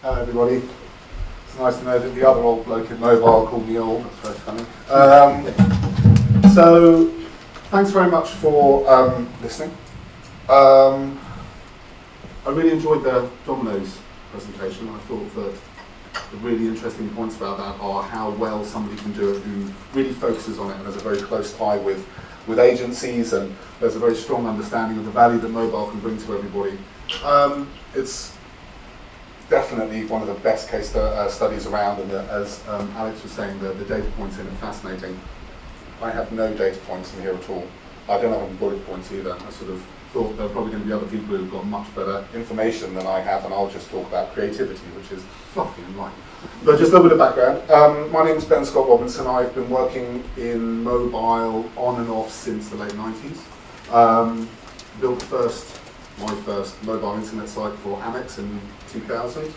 Hello everybody. It's nice to know that the other old bloke in mobile called me old. That's very funny. So, thanks very much for listening. I really enjoyed the Domino's presentation. I thought that the really interesting points about that are how well somebody can do it who really focuses on it and has a very close tie with agencies, and there's a very strong understanding of the value that mobile can bring to everybody. It's definitely one of the best case studies around, and as Alex was saying, the data points in are fascinating. I have no data points in here at all. I don't have any bullet points either. I sort of thought there are probably going to be other people who've got much better information than I have, and I'll just talk about creativity, which is fluffy and light. But just a little bit of background. My name's Ben Scott Robinson. I've been working in mobile on and off since the late 90s. Built my first mobile internet site for Amex in 2000.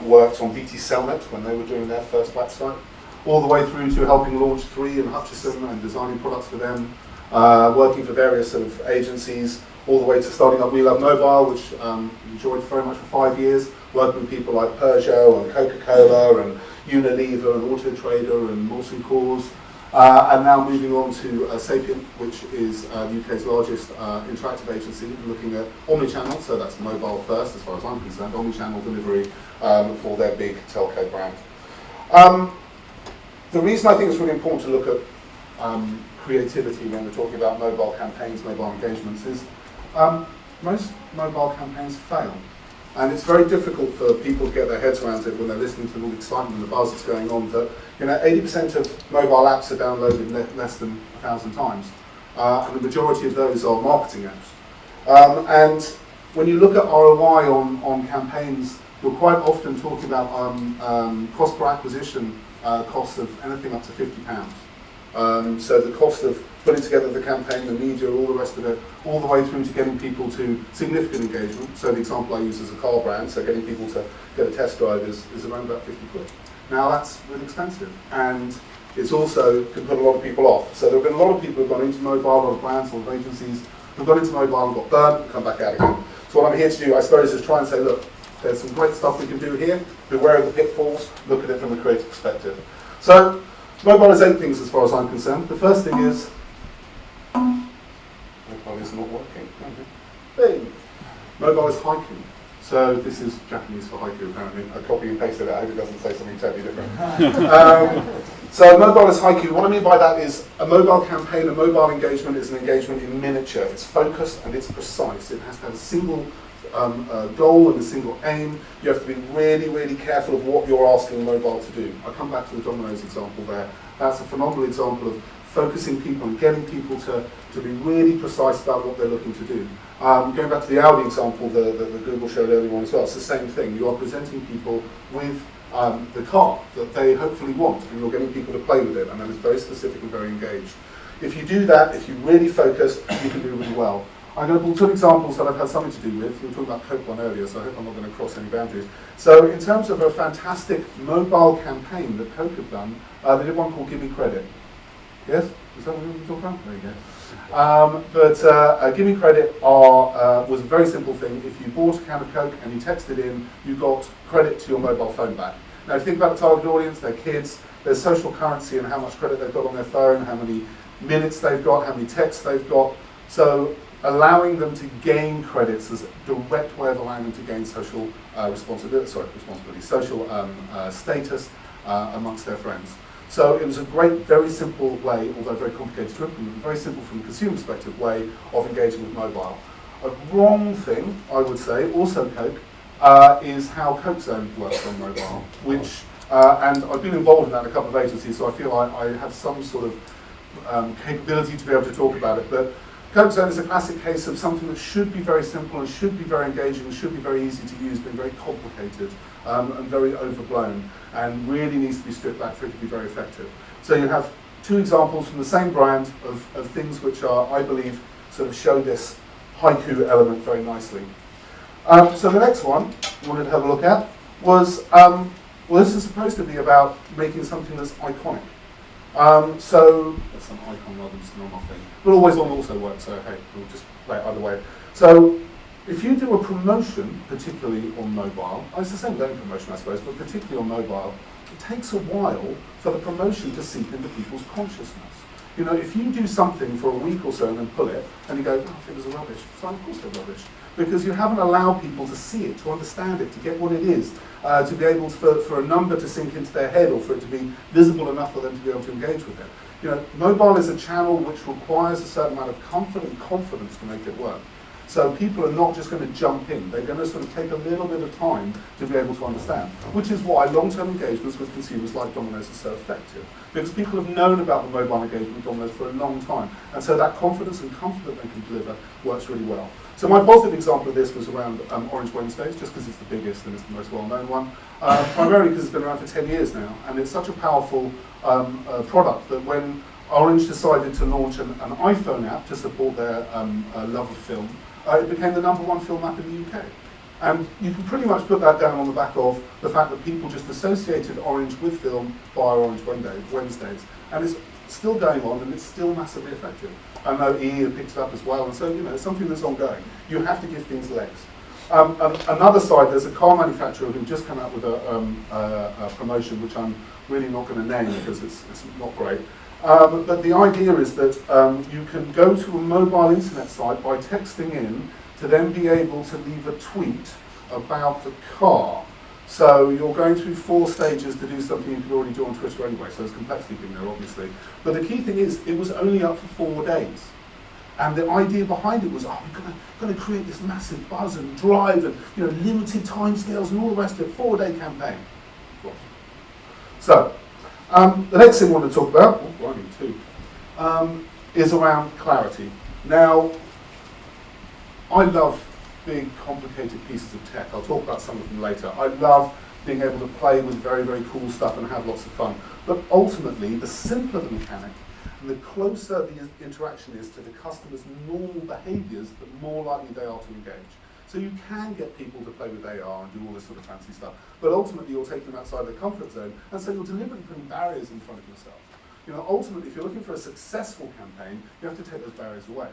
Worked on BT Cellnet when they were doing their first website, all the way through to helping launch 3 in Hutchison and designing products for them. Working for various sort of agencies, all the way to starting up We Love Mobile, which enjoyed very much for 5 years, working with people like Peugeot and Coca-Cola and Unilever and Auto Trader and Molson Coors, and now moving on to Sapient, which is the UK's largest interactive agency, looking at omnichannel, so that's mobile first as far as I'm concerned, omnichannel delivery for their big telco brand. The reason I think it's really important to look at creativity when we're talking about mobile campaigns, mobile engagements, is most mobile campaigns fail. And it's very difficult for people to get their heads around it when they're listening to all the excitement and the buzz that's going on, that 80% of mobile apps are downloaded less than 1,000 times. And the majority of those are marketing apps. And when you look at ROI on campaigns, we're quite often talking about cost per acquisition costs of anything up to £50. So the cost of putting together the campaign, the media, all the rest of it, all the way through to getting people to significant engagement. So the example I use is a car brand, so getting people to get a test drive is around about 50 quid. Now that's really expensive, and it's also can put a lot of people off. So there have been a lot of people who've gone into mobile, a lot of brands, a lot of agencies, who've gone into mobile and got burnt and come back out again. So what I'm here to do, I suppose, is try and say, look, there's some great stuff we can do here, beware of the pitfalls, look at it from a creative perspective. So mobile is 8 things as far as I'm concerned. The first thing is, mobile is not working. Hey. Mobile is haiku. So this is Japanese for haiku, apparently. I copy and pasted it. I hope it doesn't say something totally different. So mobile is haiku. What I mean by that is a mobile campaign, a mobile engagement is an engagement in miniature. It's focused and it's precise. It has to have a single goal and a single aim. You have to be really, really careful of what you're asking mobile to do. I come back to the Domino's example there. That's a phenomenal example of focusing people and getting people to be really precise about what they're looking to do. Going back to the Audi example that Google showed earlier on as well, it's the same thing. You are presenting people with the car that they hopefully want, and you're getting people to play with it, and that is very specific and very engaged. If you do that, if you really focus, you can do really well. I'm going to pull 2 examples that I've had something to do with. We were talking about Coke one earlier, so I hope I'm not going to cross any boundaries. So in terms of a fantastic mobile campaign that Coke have done, they did one called Give Me Credit. Yes? Is that what we were talking about? There you go. Give Me Credit was a very simple thing. If you bought a can of Coke and you texted in, you got credit to your mobile phone back. Now if you think about the target audience, they're kids, there's social currency and how much credit they've got on their phone, how many minutes they've got, how many texts they've got. So allowing them to gain credits is a direct way of allowing them to gain social social status amongst their friends. So it was a great, very simple way, although very complicated to implement, very simple from a consumer perspective way of engaging with mobile. A wrong thing, I would say, also Coke, is how Coke Zone works on mobile, which, and I've been involved in that in a couple of agencies, so I feel I have some sort of capability to be able to talk about it. But Coke Zone is a classic case of something that should be very simple and should be very engaging and should be very easy to use, being very complicated and very overblown, and really needs to be stripped back for it to be very effective. So you have 2 examples from the same brand of things which are, I believe, sort of show this haiku element very nicely. So the next one I wanted to have a look at was, well, this is supposed to be about making something that's iconic. So that's an icon rather than just a normal thing. But always on also works, so hey, we'll just play it either way. So If you do a promotion, particularly on mobile, it's the same with any promotion I suppose, but particularly on mobile, it takes a while for the promotion to seep into people's consciousness. You know, if you do something for a week or so and then pull it, and you go, oh, figures are rubbish. So of course they're rubbish. Because you haven't allowed people to see it, to understand it, to get what it is, to be able to, for a number to sink into their head or for it to be visible enough for them to be able to engage with it. You know, mobile is a channel which requires a certain amount of comfort and confidence to make it work. So people are not just going to jump in, they're going to sort of take a little bit of time to be able to understand, which is why long-term engagements with consumers like Domino's are so effective, because people have known about the mobile engagement with Domino's for a long time, and so that confidence and comfort that they can deliver works really well. So my positive example of this was around Orange Wednesdays, just because it's the biggest and it's the most well-known one, primarily because it's been around for 10 years now, and it's such a powerful product that when Orange decided to launch an iPhone app to support their love of film, it became the #1 film app in the UK. And you can pretty much put that down on the back of the fact that people just associated Orange with film via Orange Wednesdays. And it's still going on and it's still massively effective. I know EE have picked it up as well, and so you know, it's something that's ongoing. You have to give things legs. Another side, there's a car manufacturer who just come out with a promotion which I'm really not going to name because it's not great. But the idea is that you can go to a mobile internet site by texting in to then be able to leave a tweet about the car. So you're going through 4 stages to do something you could already do on Twitter anyway, so there's complexity in there obviously. But the key thing is, it was only up for 4 days. And the idea behind it was, oh, we're going to create this massive buzz and drive and limited timescales and all the rest of it, 4-day campaign. So, the next thing I want to talk about, is around clarity. Now, I love big, complicated pieces of tech. I'll talk about some of them later. I love being able to play with very, very cool stuff and have lots of fun. But ultimately, the simpler the mechanic, and the closer the interaction is to the customer's normal behaviours, the more likely they are to engage. So you can get people to play with AR and do all this sort of fancy stuff, but ultimately you'll take them outside their comfort zone, and so you're deliberately putting barriers in front of yourself. Ultimately, if you're looking for a successful campaign, you have to take those barriers away.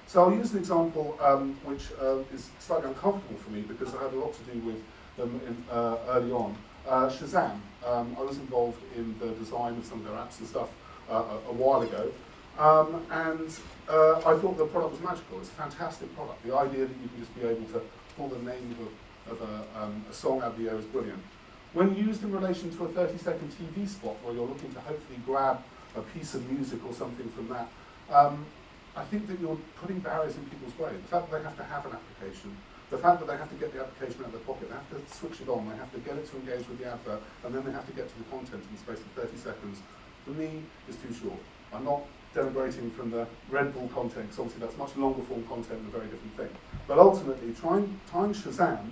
So I'll use an example which is slightly uncomfortable for me because I had a lot to do with them early on. Shazam. I was involved in the design of some of their apps and stuff a while ago, and I thought the product was magical. It's a fantastic product. The idea that you can just be able to pull the name of a song out of the air is brilliant. When used in relation to a 30-second TV spot where you're looking to hopefully grab a piece of music or something from that, I think that you're putting barriers in people's way. The fact that they have to have an application, the fact that they have to get the application out of their pocket, they have to switch it on, they have to get it to engage with the advert, and then they have to get to the content in the space of 30 seconds, for me, is too short. I'm not denigrating from the Red Bull content, because obviously that's much longer form content and a very different thing. But ultimately, tying Shazam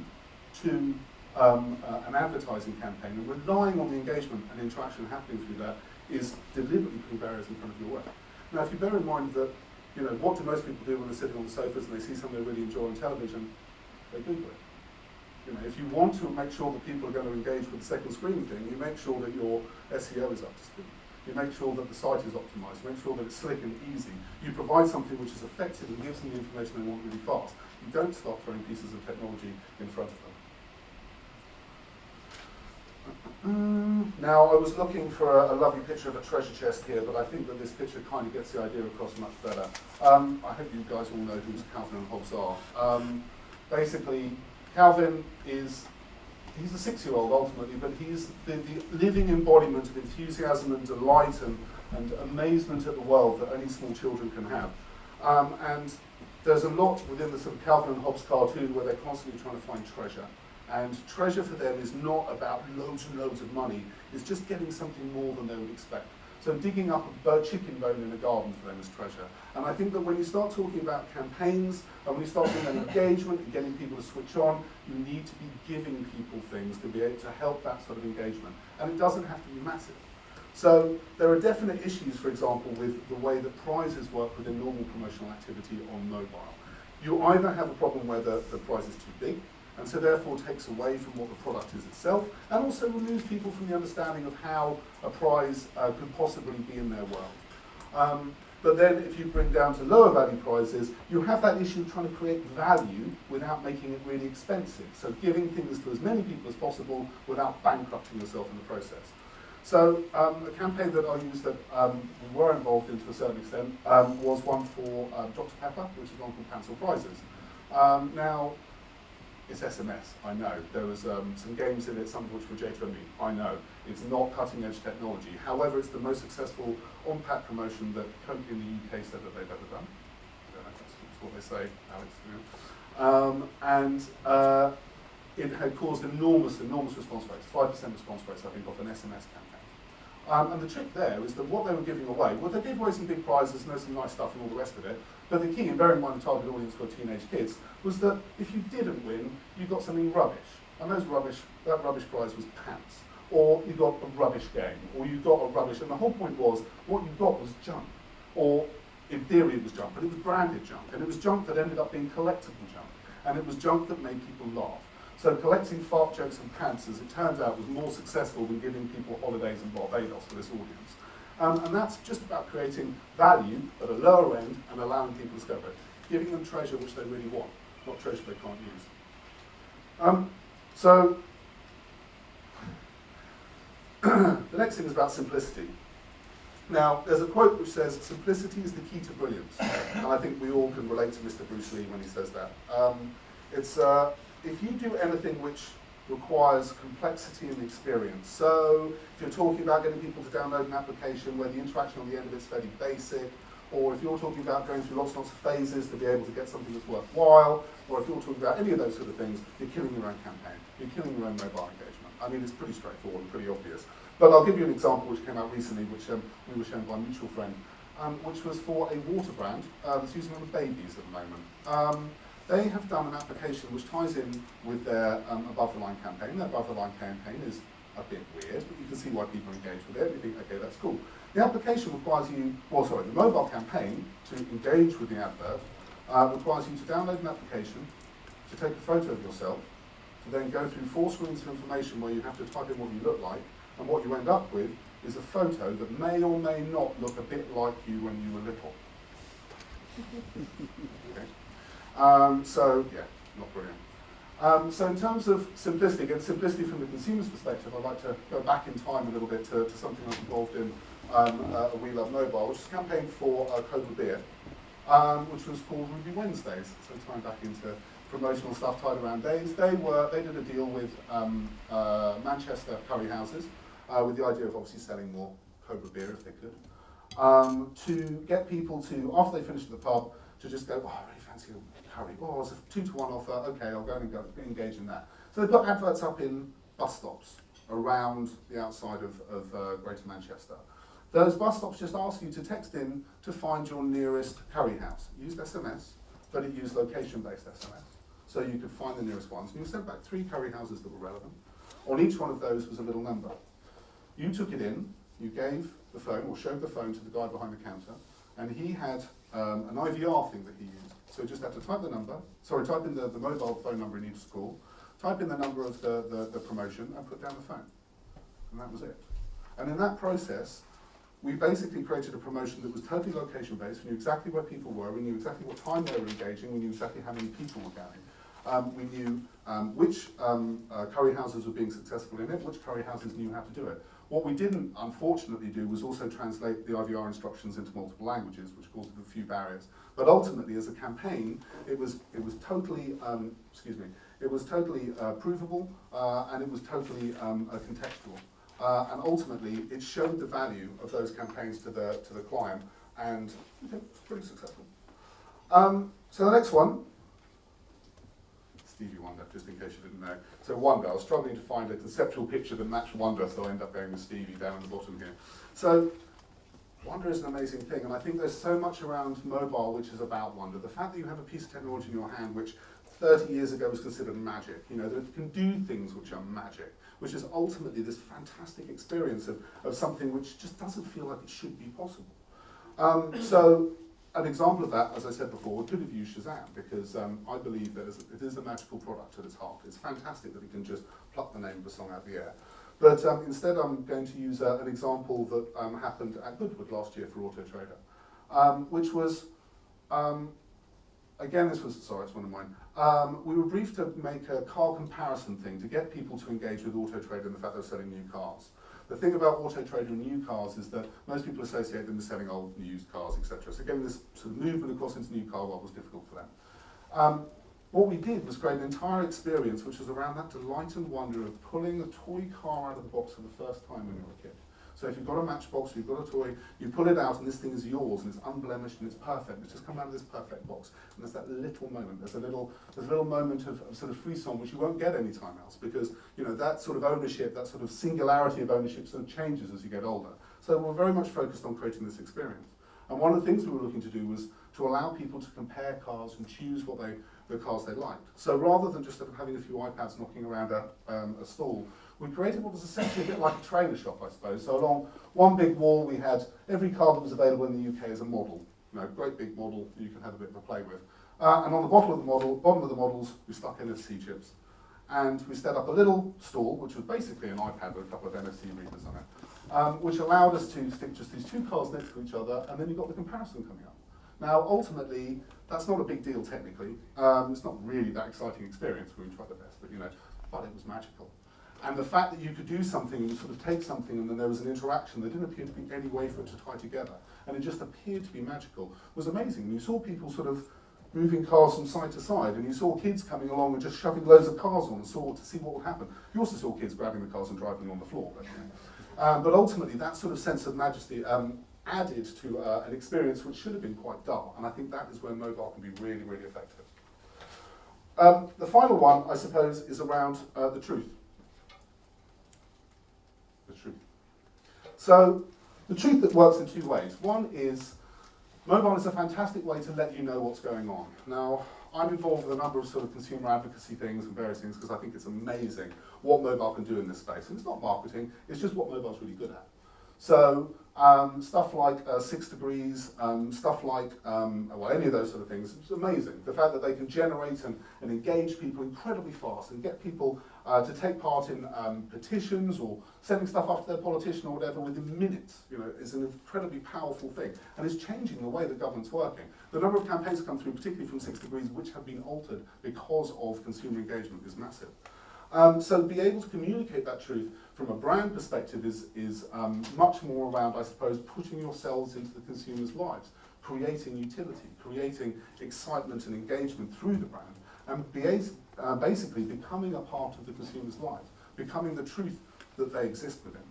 to an advertising campaign and relying on the engagement and interaction happening through that is deliberately putting barriers in front of your work. Now, if you bear in mind that, what do most people do when they're sitting on the sofas and they see something they really enjoy on television? They Google it. If you want to make sure that people are going to engage with the second screen thing, you make sure that your SEO is up to speed. You make sure that the site is optimized. You make sure that it's slick and easy. You provide something which is effective and gives them the information they want really fast. You don't start throwing pieces of technology in front of them. Now, I was looking for a lovely picture of a treasure chest here, but I think that this picture kind of gets the idea across much better. I hope you guys all know who Calvin and Hobbes are. Basically, Calvin he's a 6-year-old ultimately, but he's the living embodiment of enthusiasm and delight and amazement at the world that only small children can have. And there's a lot within the sort of Calvin and Hobbes cartoon where they're constantly trying to find treasure. And treasure for them is not about loads and loads of money, it's just getting something more than they would expect. So digging up a chicken bone in a garden for them is treasure. And I think that when you start talking about campaigns, and when you start talking about engagement and getting people to switch on, you need to be giving people things to be able to help that sort of engagement. And it doesn't have to be massive. So there are definite issues, for example, with the way that prizes work within normal promotional activity on mobile. You either have a problem where the prize is too big, and so therefore takes away from what the product is itself, and also removes people from the understanding of how a prize could possibly be in their world. But then if you bring down to lower value prices, you have that issue of trying to create value without making it really expensive. So giving things to as many people as possible without bankrupting yourself in the process. So a campaign that I used that we were involved in to a certain extent was one for Dr. Pepper, which is one called Cancel Prizes. Now, it's SMS, I know. There was some games in it, some of which were J2ME, I know. It's not cutting edge technology. However, it's the most successful on-pack promotion that Coke in the UK said that they've ever done. I don't know if that's what they say, Alex. It had caused enormous response rates, 5% response rates, I think, off an SMS campaign. And the trick there is that what they were giving away, well, they gave away some big prizes and there's some nice stuff and all the rest of it, but the key, and bearing in mind the target audience were teenage kids, was that if you didn't win, you got something rubbish. And that rubbish prize was pants. Or you got a rubbish game, or you got a rubbish, and the whole point was, what you got was junk. Or, in theory it was junk, but it was branded junk, and it was junk that ended up being collectible junk, and it was junk that made people laugh. So collecting fart jokes and pants, as it turns out, was more successful than giving people holidays in Barbados for this audience. And that's just about creating value at a lower end and allowing people to discover it. Giving them treasure which they really want, not treasure they can't use. So the next thing is about simplicity. Now, there's a quote which says, simplicity is the key to brilliance. And I think we all can relate to Mr. Bruce Lee when he says that. If you do anything which requires complexity in the experience, so if you're talking about getting people to download an application where the interaction on the end of it's fairly basic, or if you're talking about going through lots and lots of phases to be able to get something that's worthwhile, or if you're talking about any of those sort of things, you're killing your own campaign. You're killing your own mobile engagement. I mean, it's pretty straightforward and pretty obvious. But I'll give you an example which came out recently, which we were shown by a mutual friend, which was for a water brand that's using it on babies at the moment. They have done an application which ties in with their above-the-line campaign. Their above-the-line campaign is a bit weird, but you can see why people engage with it. You think, okay, that's cool. The application requires you, the mobile campaign to engage with the advert requires you to download an application, to take a photo of yourself, to then go through 4 screens of information where you have to type in what you look like, and what you end up with is a photo that may or may not look a bit like you when you were little. Okay. So, yeah, not brilliant. So in terms of simplicity, and simplicity from the consumer's perspective, I'd like to go back in time a little bit to something I was involved in We Love Mobile, which is a campaign for Cobra Beer, which was called Ruby Wednesdays. So tying back into promotional stuff tied around days. They did a deal with Manchester curry houses with the idea of obviously selling more Cobra Beer if they could, to get people to, after they finished at the pub, to just go, oh, I really fancy a curry. Oh, it's a 2-to-1 offer. Okay, I'll go and engage in that. So they put adverts up in bus stops around the outside of Greater Manchester. Those bus stops just ask you to text in to find your nearest curry house. It used SMS, but it used location-based SMS. So you could find the nearest ones. And you sent back 3 curry houses that were relevant. On each one of those was a little number. You took it in, you gave the phone, or showed the phone to the guy behind the counter, and he had an IVR thing that he used. So you just had to type in the mobile phone number he needed to call, type in the number of the promotion, and put down the phone. And that was it. And in that process, we basically created a promotion that was totally location-based. We knew exactly where people were, we knew exactly what time they were engaging, we knew exactly how many people were going. We knew which curry houses were being successful in it, which curry houses knew how to do it. What we didn't, unfortunately, do was also translate the IVR instructions into multiple languages, which caused a few barriers. But ultimately, as a campaign, it was totally, provable, and it was totally contextual. And ultimately, it showed the value of those campaigns to the client, and it was pretty successful. So the next one. Stevie Wonder, just in case you didn't know. So Wonder, I was struggling to find a conceptual picture that matched Wonder, so I ended up going with Stevie down at the bottom here. So Wonder is an amazing thing, and I think there's so much around mobile which is about wonder. The fact that you have a piece of technology in your hand which 30 years ago was considered magic, that it can do things which are magic, which is ultimately this fantastic experience of something which just doesn't feel like it should be possible. So an example of that, as I said before, we could have used Shazam, because I believe that it is a magical product at its heart. It's fantastic that it can just pluck the name of a song out of the air. But instead I'm going to use an example that happened at Goodwood last year for Auto Trader. which was, again, this was, sorry, it's one of mine. We were briefed to make a car comparison thing to get people to engage with Auto Trader and the fact they're selling new cars. The thing about Auto Trader and new cars is that most people associate them with selling old used cars, etc. So again, this sort of movement across into new car world was difficult for them. What we did was create an entire experience which was around that delight and wonder of pulling a toy car out of the box for the first time when you were a kid. So if you've got a Matchbox, you've got a toy, you pull it out and this thing is yours and it's unblemished and it's perfect. It's just come out of this perfect box. And there's that little moment. There's a little moment of sort of frisson which you won't get anytime else because that sort of ownership, that sort of singularity of ownership sort of changes as you get older. So we're very much focused on creating this experience. And one of the things we were looking to do was to allow people to compare cars and choose the cars they liked. So rather than just having a few iPads knocking around a stall, we created what was essentially a bit like a trailer shop, I suppose. So along one big wall, we had every car that was available in the UK as a model. Great big model you can have a bit of a play with. And on the bottom of the models, we stuck NFC chips. And we set up a little stall, which was basically an iPad with a couple of NFC readers on it, which allowed us to stick just these two cars next to each other, and then you've got the comparison coming up. Now, ultimately, that's not a big deal technically. It's not really that exciting experience. We tried the best, but it was magical. And the fact that you could do something and sort of take something and then there was an interaction, there didn't appear to be any way for it to tie together, and it just appeared to be magical, was amazing. And you saw people sort of moving cars from side to side, and you saw kids coming along and just shoving loads of cars on to see what would happen. You also saw kids grabbing the cars and driving them on the floor. But ultimately, that sort of sense of majesty added to an experience which should have been quite dull, and I think that is where mobile can be really, really effective. The final one, I suppose, is around the truth. The truth. So, the truth that works in two ways. One is, mobile is a fantastic way to let you know what's going on. Now, I'm involved with a number of sort of consumer advocacy things and various things because I think it's amazing what mobile can do in this space. And it's not marketing, it's just what mobile's really good at. So, stuff like 6 Degrees, stuff like, any of those sort of things, it's amazing. The fact that they can generate and engage people incredibly fast and get people to take part in petitions or sending stuff off to their politician or whatever within minutes, is an incredibly powerful thing. And it's changing the way the government's working. The number of campaigns come through, particularly from 6 Degrees, which have been altered because of consumer engagement is massive. So be able to communicate that truth from a brand perspective is much more around, I suppose, putting yourselves into the consumer's lives, creating utility, creating excitement and engagement through the brand, and basically becoming a part of the consumer's life, becoming the truth that they exist within.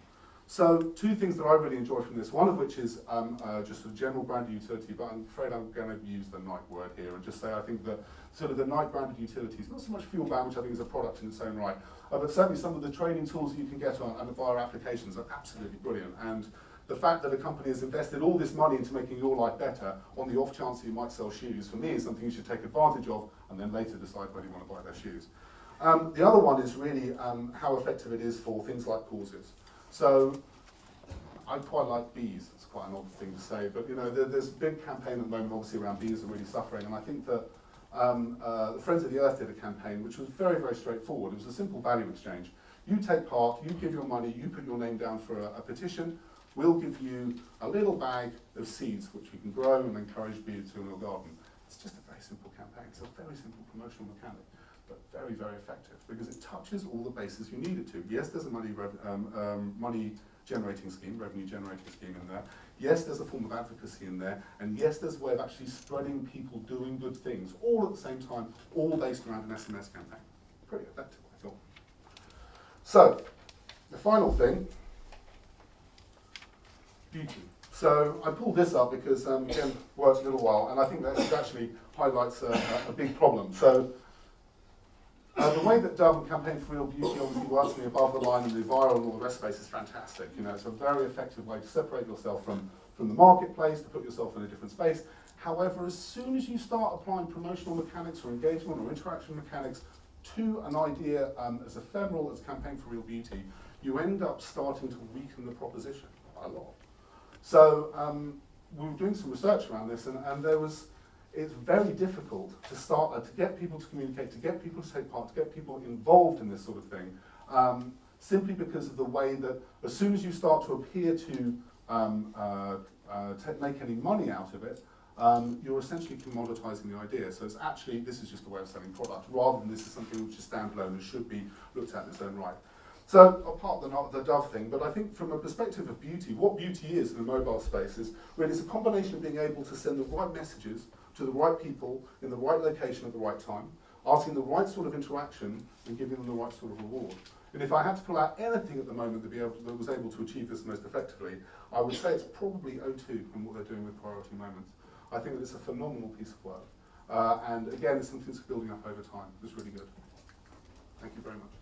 So two things that I really enjoy from this, one of which is just a general brand utility, but I'm afraid I'm going to use the Nike word here and just say I think that sort of the Nike branded utility is not so much fuel band, which I think is a product in its own right, but certainly some of the training tools that you can get on and via applications are absolutely brilliant. And the fact that a company has invested all this money into making your life better on the off chance that you might sell shoes, for me is something you should take advantage of and then later decide whether you want to buy their shoes. The other one is really how effective it is for things like causes. So I quite like bees. It's quite an odd thing to say, but there's a big campaign at the moment, obviously, around bees are really suffering, and I think that the Friends of the Earth did a campaign which was very, very straightforward. It was a simple value exchange. You take part, you give your money, you put your name down for a petition, we'll give you a little bag of seeds which we can grow and encourage bees to in your garden. It's just a very simple campaign. It's a very simple promotional mechanic, but very, very effective because it touches all the bases you need it to. Yes, there's a money generating scheme, revenue generating scheme in there. Yes, there's a form of advocacy in there, and yes, there's a way of actually spreading people doing good things, all at the same time, all based around an SMS campaign. Pretty effective, I thought. So, the final thing, beauty. So I pulled this up because Ken worked a little while, and I think that actually highlights a big problem. So the way that Dove Campaign for Real Beauty obviously works me above the line and the viral and all the rest space is fantastic. It's a very effective way to separate yourself from the marketplace, to put yourself in a different space. However, as soon as you start applying promotional mechanics or engagement or interaction mechanics to an idea as ephemeral as Campaign for Real Beauty, you end up starting to weaken the proposition quite a lot. So we were doing some research around this, and it's very difficult to get people to communicate, to get people to take part, to get people involved in this sort of thing, simply because of the way that as soon as you start to appear to make any money out of it, you're essentially commoditizing the idea. So it's actually, this is just a way of selling product, rather than this is something which is standalone and should be looked at in its own right. So apart the dove thing, but I think from a perspective of beauty, what beauty is in the mobile space is really it's a combination of being able to send the right messages to the right people in the right location at the right time, asking the right sort of interaction and giving them the right sort of reward. And if I had to pull out anything at the moment that was able to achieve this most effectively, I would say it's probably O2 and what they're doing with priority moments. I think that it's a phenomenal piece of work. And again, it's something that's building up over time. It's really good. Thank you very much.